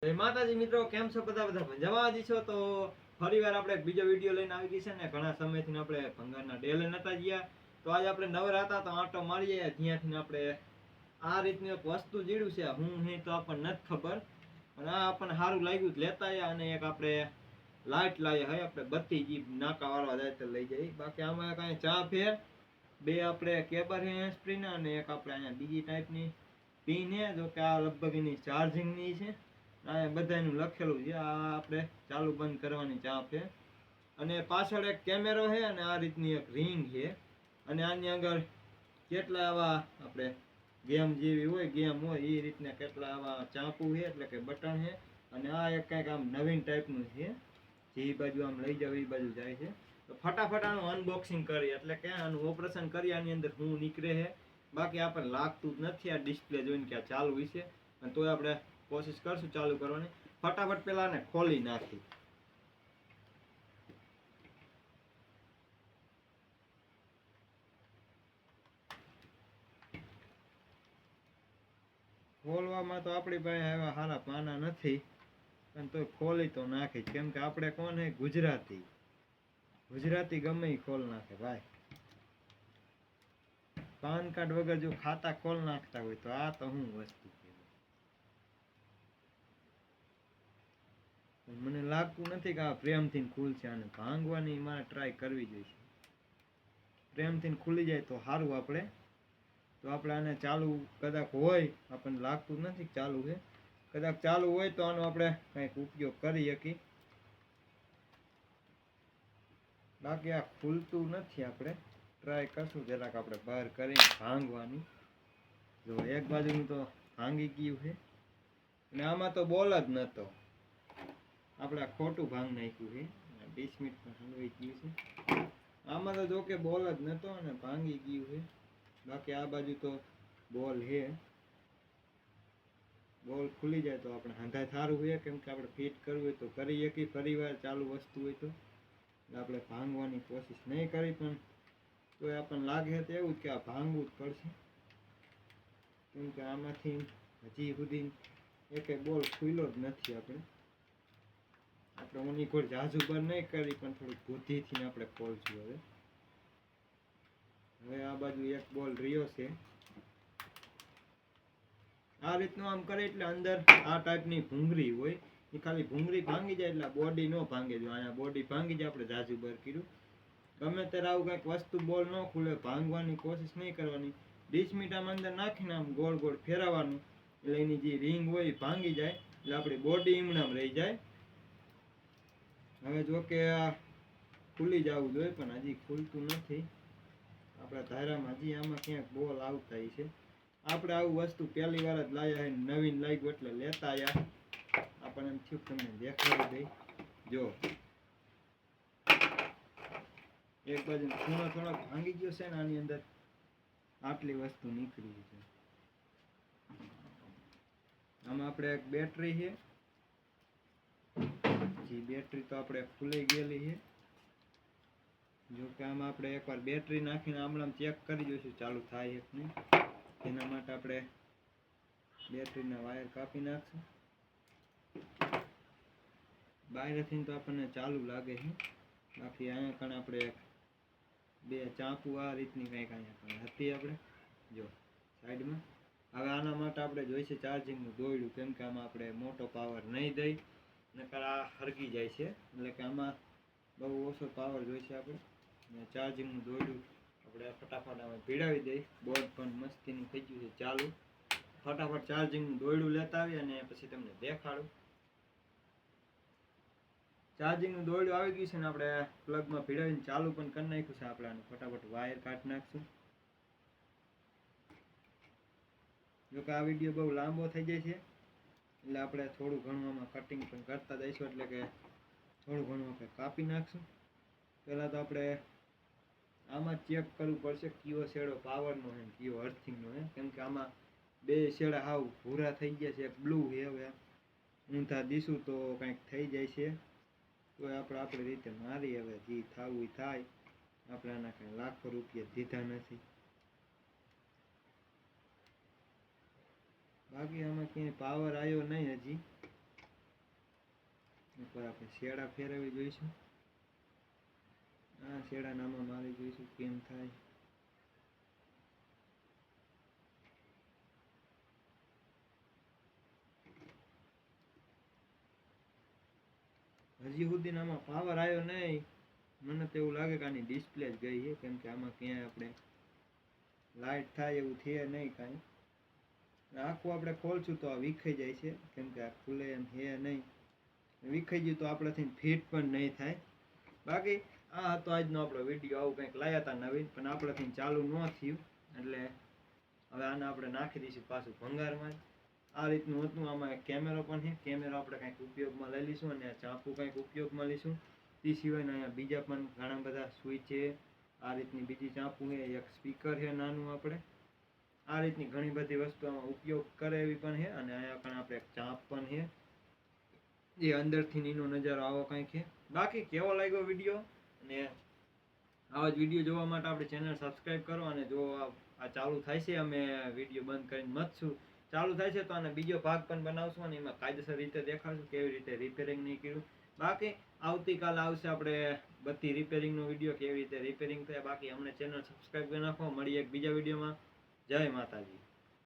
જય માતાજી મિત્રો, કેમ છો બધા? મજામાં જ છો? તો ફરીવાર આપણે બીજો વિડીયો લઈને આવી ગઈ છે ને. ઘણા સમયથી આપણે ભંગારના ડેલે નતા ગયા, તો આજે આપણે નવરા હતા તો આંટો મારીએ. જ્યાંથી આપણે આ રીતની એક વસ્તુ જીડ્યું છે, હું હે તો આપણને નથી ખબર, અને આ આપણને સારું લાગ્યું લેતા આવ્યા. અને એક આપણે લાઇટ લાવીએ, હવે આપણે બત્તી જી નાકા વાળવા જાય તો લઈ જઈએ. બાકી આમાં કાંઈ ચા ફેર બે આપણે કેબર હે સ્પ્રીના, અને એક આપણે અહીંયા બીજી ટાઈપની પિન હે. જો કે આ લગભગ એની ચાર્જિંગની છે. આ બધાનું લખેલું છે. આ આપણે ચાલુ બંધ કરવાની ચાપ છે. અને પાછળ એક કેમેરો છે, અને આ રીતની એક રિંગ છે. અને આની આગળ કેટલા આવા આપણે ગેમ જેવી હોય, ગેમ હોય એ રીતના કેટલા આવા ચાપુ છે, એટલે કે બટન છે. અને આ એક કંઈક આમ નવીન ટાઈપનું છે, જે બાજુ આમ લઈ જાવ એ બાજુ જાય છે. તો ફટાફટ આનું અનબોક્સિંગ કરીએ, એટલે કે આનું ઓપરેશન કરી આની અંદર શું નીકળે છે. બાકી આપણને લાગતું જ નથી આ ડિસ્પ્લે જોઈને કે આ ચાલુ છે, અને તોય આપણે કોશિશ કરશું ચાલુ કરવાની. ફટાફટ પેલા ને ખોલી નાખી. ખોલવામાં તો આપણી પાસે એવા સારા પાના નથી, પણ તો ખોલી તો નાખી. કેમ કે આપણે કોણ હે ગુજરાતી ગમે એ ખોલ નાખે ભાઈ. પાન કાર્ડ વગર જો ખાતા ખોલ નાખતા હોય તો આ તો હું વસ્તુ મને લાગતું નથી કે આ પ્રેમથી ખુલશે. આને ભાંગવાની મારે ટ્રાય કરવી જોઈએ. પ્રેમથી ખુલી જાય તો સારું. આપણે તો આપણે આને ચાલુ કદાચ હોય, આપણને લાગતું નથી ચાલુ છે, કદાચ ચાલુ હોય તો આનો આપણે કંઈક ઉપયોગ કરી શકીએ. બાકી આ ખુલતું નથી. આપણે ટ્રાય કરશું જરાક આપણે બહાર કરીને ભાંગવાની. જો એક બાજુનું તો ભાંગી ગયું છે, અને આમાં તો બોલ જ નહોતો. આપણે ખોટું ભાંગ નાખ્યું છે. 20 મિનિટમાં હલવાઈ ગયું છે. આમાં તો જો કે બોલ જ નહોતો અને ભાંગી ગયું છે. બાકી આ બાજુ તો બોલ છે. બોલ ખુલી જાય તો આપણે હંધાય સારું હોય, કેમ કે આપણે ફિટ કરવું હોય તો કરી શકીએ. ફરી વાર ચાલુ વસ્તુ હોય તો આપણે ભાંગવાની કોશિશ નહીં કરી, પણ તો આપણને લાગે તો એવું જ કે આ ભાંગવું જ પડશે. કેમ કે આમાંથી હજી સુધી એક બોલ ખુલ્લો જ નથી. આપણે ઓની કોઈ જાજુબર નહીં કરી, પણ થોડુંક બુદ્ધિથી આપણે ખોલશું. હવે આ બાજુ એક બોલ રહ્યો છે. આ રીતનું આમ કરે એટલે અંદર આ ટાઈપની ભૂંગળી હોય, એ ખાલી ભૂંગળી ભાંગી જાય એટલે બોડી ન ભાંગે. જો અહીંયા બોડી ભાંગી જાય, આપણે જાજુબર કર્યું. ગમે ત્યારે આવું કંઈક વસ્તુ બોલ ન ખુલે, ભાંગવાની કોશિશ નહીં કરવાની. 20 મિનિટ આમ અંદર નાખીને આમ ગોળ ગોળ ફેરવવાનું, એટલે એની જે રિંગ હોય એ ભાંગી જાય, એટલે આપણી બોડી ઈમણામ રહી જાય. હવે જો કે આ ખુલી જવું જોઈએ, પણ હજી ખુલતું નથી. આપણા ધારામાં હજી આમાં ક્યાંક બોલ આવતા છે. આપણે આવું વસ્તુ પહેલી વાર જ લાવ્યા છે, નવીન લાગ્યું એટલે લેતા આવ્યા. આપણને એમ થયું તમને દેખાડી દઈ. જો એક બાજુ ખૂણો થોડોક ભાંગી ગયો છે ને, આની અંદર આટલી વસ્તુ નીકળી છે. આમાં આપણે એક બેટરી છે, જે બેટરી તો આપણે ખુલી ગયેલી છે. જો કે આમાં આપણે એકવાર બેટરી નાખીને આમણામ ચેક કરી જોઈશું ચાલુ થાય કે નહીં. એના માટે આપણે બેટરીના વાયર કાપી નાખશું. બહારથી તો આપણને ચાલુ લાગે છે, બાકી અહીંયા કણ આપણે બે ચાંપુ આ રીતની કંઈક અહીંયા હતી આપણે જો સાઈડમાં. હવે આના માટે આપણે જોઈશે ચાર્જિંગનું દોરડું, કેમ કે આમાં આપણે મોટો પાવર નહીં દઈ, નકર આ હરગી જાય છે. એટલે કે આમાં બહુ ઓછો પાવર જોઈશે આપણે. અને ચાર્જિંગનું દોરડું આપણે ફટાફટ આમાં ભીડાવી દઈ. બોર્ડ પણ મસ્તીનું થઈ ગયું છે ચાલુ. ફટાફટ ચાર્જિંગનું દોરડું લેતા આવી અને પછી તમને દેખાડું. ચાર્જિંગનું દોરડું આવી ગયું છે ને, આપણે પ્લગમાં ભીડાવીને ચાલુ પણ કરી નાખ્યું છે. આપણે આને ફટાફટ વાયર કાઢી નાખશું. જોકે આ વિડીયો બહુ લાંબો થઈ જાય છે, એટલે આપણે થોડું ઘણું આમાં કટિંગ પણ કરતા જઈશું. એટલે કે થોડું ઘણું આપણે કાપી નાખશું. પહેલાં તો આપણે આમાં ચેક કરવું પડશે કયો શેડો પાવરનો છે કયો અર્થિંગનો છે. કેમ કે આમાં બે શેડા હાવ ભૂરા થઈ ગયા છે, એક બ્લુ છે. હવે ઊંધા દીશું તો કંઈક થઈ જાય છે, તો આપણે આપણી રીતે મારી. હવે જે થવું એ થાય. આપણે આના કંઈ લાખો રૂપિયા દીધા નથી. બાકી આમાં ક્યાંય પાવર આવ્યો નહીં હજી. ઉપર આપણે શેડા ફેરવી જોઈશું. આ શેડા નામાં મારી જોઈશું કેમ થાય. હજી સુધી આમાં પાવર આવ્યો નહીં. મને તો એવું લાગે કે આની ડિસ્પ્લે જ ગઈ છે, કેમ કે આમાં ક્યાંય આપણે લાઇટ થાય એવું છે નહીં કાંઈ. આખું આપણે ખોલશું તો આ વિખાઈ જાય છે, કેમ કે આ ખુલે એમ છે નહીં. વિખાઈ ગયું તો આપણાથી ફિટ પણ નહીં થાય. બાકી આ હતો આજનો આપણો વિડીયો. આવું કંઈક લાવ્યા હતા નવીન, પણ આપણાથી ચાલુ ન થયું, એટલે હવે આને આપણે નાખી દઈશું પાછું ભંગારમાં. આ રીતનું હતું. આમાં એક કેમેરો પણ છે. કેમેરો આપણે કંઈક ઉપયોગમાં લઈ લઈશું અને ચાંપુ કંઈક ઉપયોગમાં લઈશું. તે સિવાયના અહીંયા બીજા પણ ઘણા બધા સ્વિચ છે. આ રીતની બીજી ચાંપુ છે, એક સ્પીકર છે નાનું. આપણે આ રીતની ઘણી બધી વસ્તુઓમાં ઉપયોગ કરે એવી પણ છે. અને અહીંયા પણ આપણે એક ચાંપ પણ છે, જે અંદરથી એનો નજારો આવો કંઈક છે. બાકી કેવો લાગ્યો વિડીયો, અને આવા જ વિડીયો જોવા માટે આપણે ચેનલ સબસ્ક્રાઈબ કરો. અને જો આ ચાલુ થાય છે, અમે વિડીયો બંધ કરીને મતશું ચાલુ થાય છે, તો આને બીજો ભાગ પણ બનાવશું અને એમાં કાયદેસર રીતે દેખાડશું કેવી રીતે રિપેરિંગ નહીં કર્યું. બાકી આવતીકાલે આવશે આપણે બધી રિપેરિંગનો વિડીયો, કેવી રીતે રિપેરિંગ થાય. બાકી અમને ચેનલ સબસ્ક્રાઈબ કરી નાખો. મળીએ એક બીજા વિડીયોમાં. જય માતાજી.